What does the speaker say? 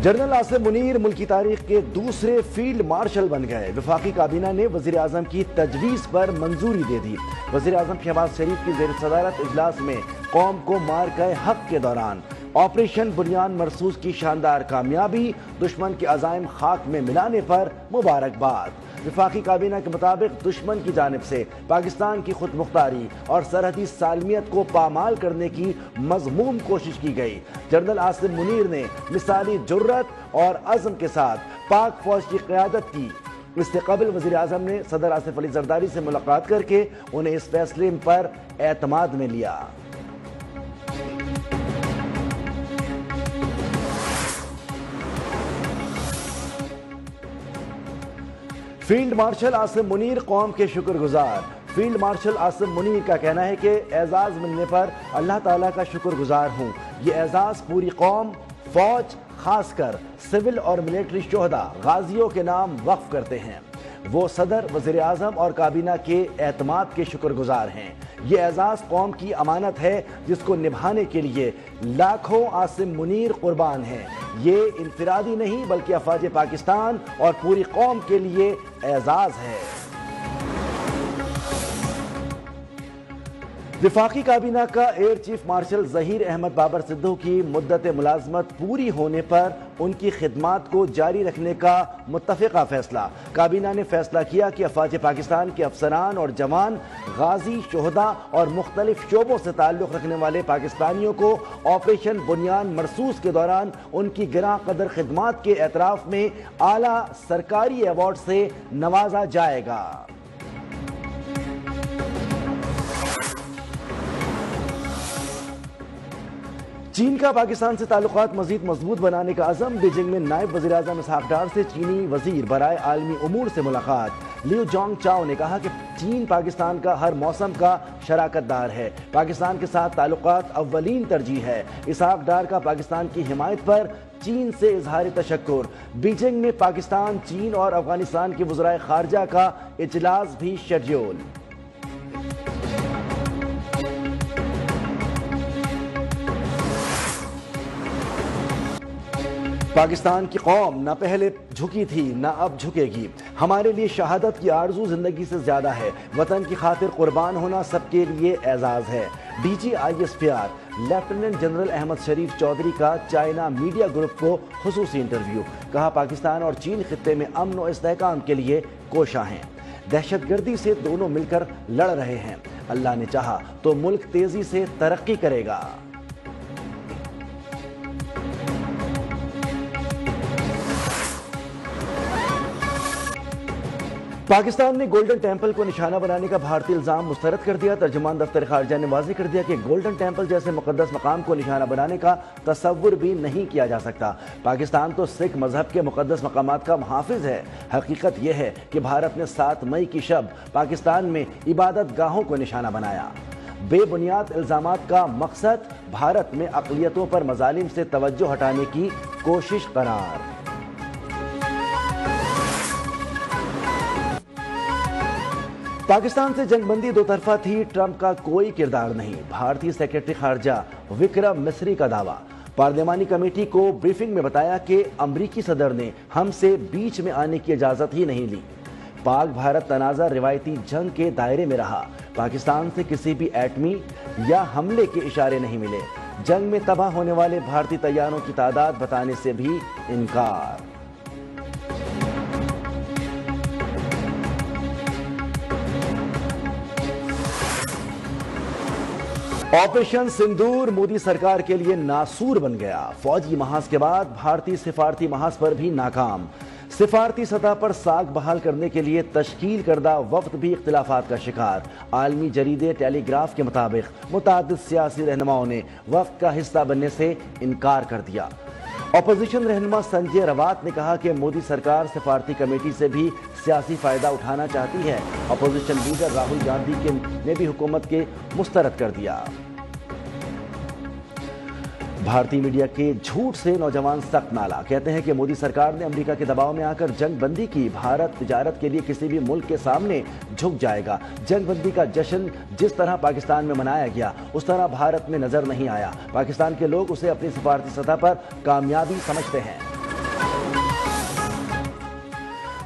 General Asif Munir ملک کی تاریخ کے دوسرے فیلڈ مارشل بن گئے۔ وفاقی کابینہ نے وزیر اعظم کی تجویز پر منظوری دے دی۔ وزیر اعظم شہباز شریف کی زیر صدارت اجلاس میں قوم کو مارکہ حق کے دوران آپریشن بنیان مرصوص کی شاندار کامیابی، دشمن کے عزائم خاک میں ملانے پر مبارکباد۔ وفاقی کابینہ کے مطابق دشمن کی جانب سے پاکستان کی خود مختاری اور سرحدی سالمیت کو پامال کرنے کی مذموم کوشش کی گئی۔ جنرل آصف منیر نے مثالی جرأت اور عزم کے ساتھ پاک فوج کی قیادت کی۔ اس سے قبل وزیر اعظم نے صدر آصف علی زرداری سے ملاقات کر کے انہیں اس فیصلے پر اعتماد میں لیا۔ فیلڈ مارشل آصف منیر قوم کے شکر گزار۔ فیلڈ مارشل آصف منیر کا کہنا ہے کہ اعزاز ملنے پر اللہ تعالیٰ کا شکر گزار ہوں۔ یہ اعزاز پوری قوم، فوج، خاص کر سول اور ملٹری شہداء، غازیوں کے نام وقف کرتے ہیں۔ وہ صدر، وزیر اعظم اور کابینہ کے اعتماد کے شکر گزار ہیں۔ یہ اعزاز قوم کی امانت ہے جس کو نبھانے کے لیے لاکھوں آصف منیر قربان ہیں۔ یہ انفرادی نہیں بلکہ افواج پاکستان اور پوری قوم کے لیے اعزاز ہے۔ وفاقی کابینہ کا air chief marshal Zaheer Ahmed Babar Sidhu کی مدت ملازمت پوری ہونے پر ان کی خدمات کو جاری رکھنے کا متفقہ فیصلہ۔ کابینہ نے فیصلہ کیا کہ افواج پاکستان کے افسران اور جوان، غازی، شہداء اور مختلف شعبوں سے تعلق رکھنے والے پاکستانیوں کو آپریشن بنیان مرصوص کے دوران ان کی گراں قدر خدمات کے اعتراف میں اعلیٰ سرکاری ایوارڈ سے نوازا جائے گا۔ چین کا پاکستان سے تعلقات مزید مضبوط بنانے کا عزم۔ بیجنگ میں نائب وزیر اعظم اسحاق ڈار سے چینی وزیر برائے عالمی امور سے ملاقات۔ لیو جانگ چاؤ نے کہا کہ چین پاکستان کا ہر موسم کا شراکت دار ہے۔ پاکستان کے ساتھ تعلقات اولین ترجیح ہے۔ اسحاق ڈار کا پاکستان کی حمایت پر چین سے اظہار تشکر۔ بیجنگ میں پاکستان، چین اور افغانستان کے وزرائے خارجہ کا اجلاس بھی شیڈول۔ پاکستان کی قوم نہ پہلے جھکی تھی نہ اب جھکے گی۔ ہمارے لیے شہادت کی آرزو زندگی سے زیادہ ہے۔ وطن کی خاطر قربان ہونا سب کے لیے اعزاز ہے۔ D G I S P R lieutenant general Ahmed Sharif Chaudhry کا چائنا میڈیا گروپ کو خصوصی انٹرویو۔ کہا پاکستان اور چین خطے میں امن و استحکام کے لیے کوشاں ہیں۔ دہشت گردی سے دونوں مل کر لڑ رہے ہیں۔ اللہ نے چاہا تو ملک تیزی سے ترقی کرے گا۔ پاکستان نے گولڈن ٹیمپل کو نشانہ بنانے کا بھارتی الزام مسترد کر دیا۔ ترجمان دفتر خارجہ نے واضح کر دیا کہ گولڈن ٹیمپل جیسے مقدس مقام کو نشانہ بنانے کا تصور بھی نہیں کیا جا سکتا۔ پاکستان تو سکھ مذہب کے مقدس مقامات کا محافظ ہے۔ حقیقت یہ ہے کہ بھارت نے 7 مئی کی شب پاکستان میں عبادت گاہوں کو نشانہ بنایا۔ بے بنیاد الزامات کا مقصد بھارت میں اقلیتوں پر مظالم سے توجہ ہٹانے کی کوشش قرار۔ پاکستان سے جنگ بندی دو طرفہ تھی، ٹرمپ کا کوئی کردار نہیں، بھارتی سیکرٹری خارجہ وکرم مسری کا دعویٰ۔ پارلیمانی کمیٹی کو بریفنگ میں بتایا کہ امریکی صدر نے ہم سے بیچ میں آنے کی اجازت ہی نہیں لی۔ پاک بھارت تنازع روایتی جنگ کے دائرے میں رہا۔ پاکستان سے کسی بھی ایٹمی یا حملے کے اشارے نہیں ملے۔ جنگ میں تباہ ہونے والے بھارتی طیاروں کی تعداد بتانے سے بھی انکار۔ آپریشن سندور مودی سرکار کے لیے ناسور بن گیا۔ فوجی محاذ کے بعد بھارتی سفارتی محاذ پر بھی ناکام۔ سفارتی سطح پر ساکھ بحال کرنے کے لیے تشکیل کردہ وفد بھی اختلافات کا شکار۔ عالمی جریدے ٹیلی گراف کے مطابق متعدد سیاسی رہنماؤں نے وفد کا حصہ بننے سے انکار کر دیا۔ اپوزیشن رہنما سنجے روات نے کہا کہ مودی سرکار سفارتی کمیٹی سے بھی سیاسی فائدہ اٹھانا چاہتی ہے۔ اپوزیشن لیڈر راہل گاندھی نے بھی حکومت کے مسترد کر دیا۔ بھارتی میڈیا کے جھوٹ سے نوجوان سخت نالا، کہتے ہیں کہ مودی سرکار نے امریکہ کے دباؤ میں آ کر جنگ بندی کی۔ بھارت تجارت کے لیے کسی بھی ملک کے سامنے جھک جائے گا۔ جنگ بندی کا جشن جس طرح پاکستان میں منایا گیا اس طرح بھارت میں نظر نہیں آیا۔ پاکستان کے لوگ اسے اپنی سفارتی سطح پر کامیابی سمجھتے ہیں۔